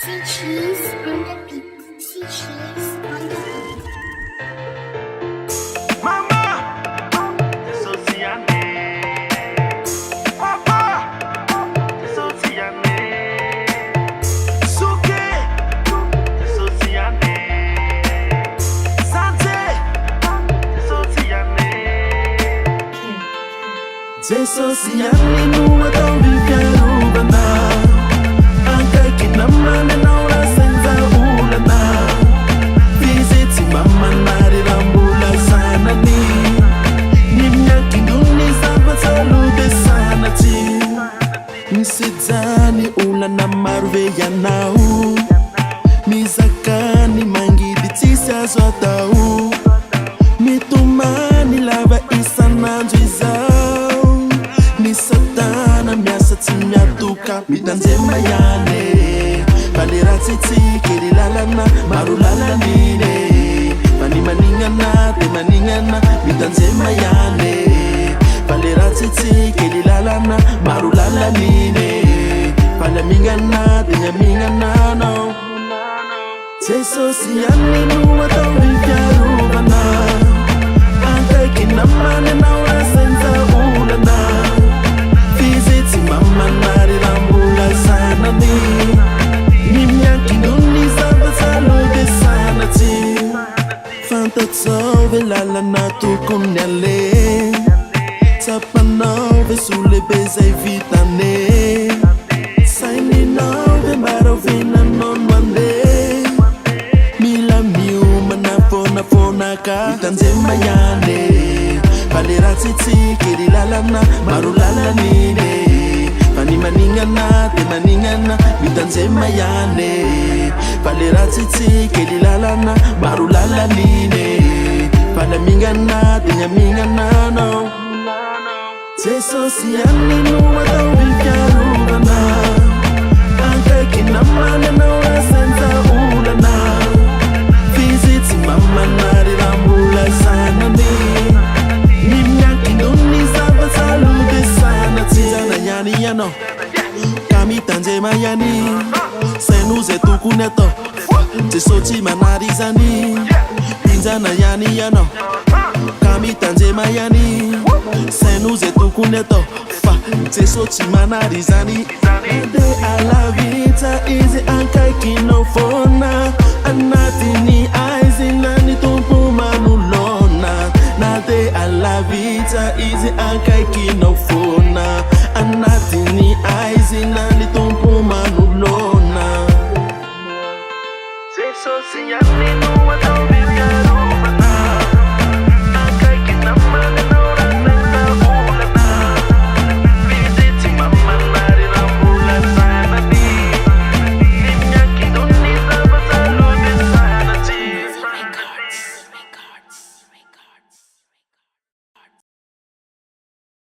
See cheese on the beat. See cheese on the beat. Mama, Sosiane. Papa, Sosiane. Suke, Sosiane. Sante, Sosiane. Sosiane numa tão vivendo na. Anche che namane naura senza ulana. Visiti mama nari rambula sana ni. Nimnyaki duni saba salute sana ti. Msizani ulana marve ya nau. Mizakani mangidi tisa zotau. Mitumani lava isana nzuizau. Ni satana miasa timyatuka mitanzema yane. Palera titi kiri lalana marulala nine. Pani maningana te maningana mitanzema yane. Palera titi kiri lalana marulala nine. Pala mingana te mingana no. Sosiane nuwa tauri vyarubana. Ante kinamane naura senza ulana. Visiti mama nari rambula sana ni. Nimnyaki duni saba salute sana ti. Fanta tsove lala na tukunyale. Tapanove sule beza evitane. Saini nove marovina non wande. Mila miuma na fona ka mitanzema yane. Palera titi kiri lalana marulala nine. Pani maningana te maningana mitanzema yane. Palera titi kiri lalana marulala nine. Pana mingana te mingana no. Sosiane nuwa tauri vyarubana. Anche kinamane naura senza ulana. Visiti mama nari rambula sana ni. Nimnyaki duni saba salute sana ti. Zana yani yano kami tanzema yani. Senuze tukuneto Tesoti manarizani. Pinzana yani yano kami tanzema yani. Senuze tukuneto Tesoti manarizani. De alla vita easy anche kinofona. Anati ni aizi nani tumpu manulona. Nade alla vita easy anche kinofona. Anati ni aizi nani tumpu manulona. Sosiane nuwa tau vivya.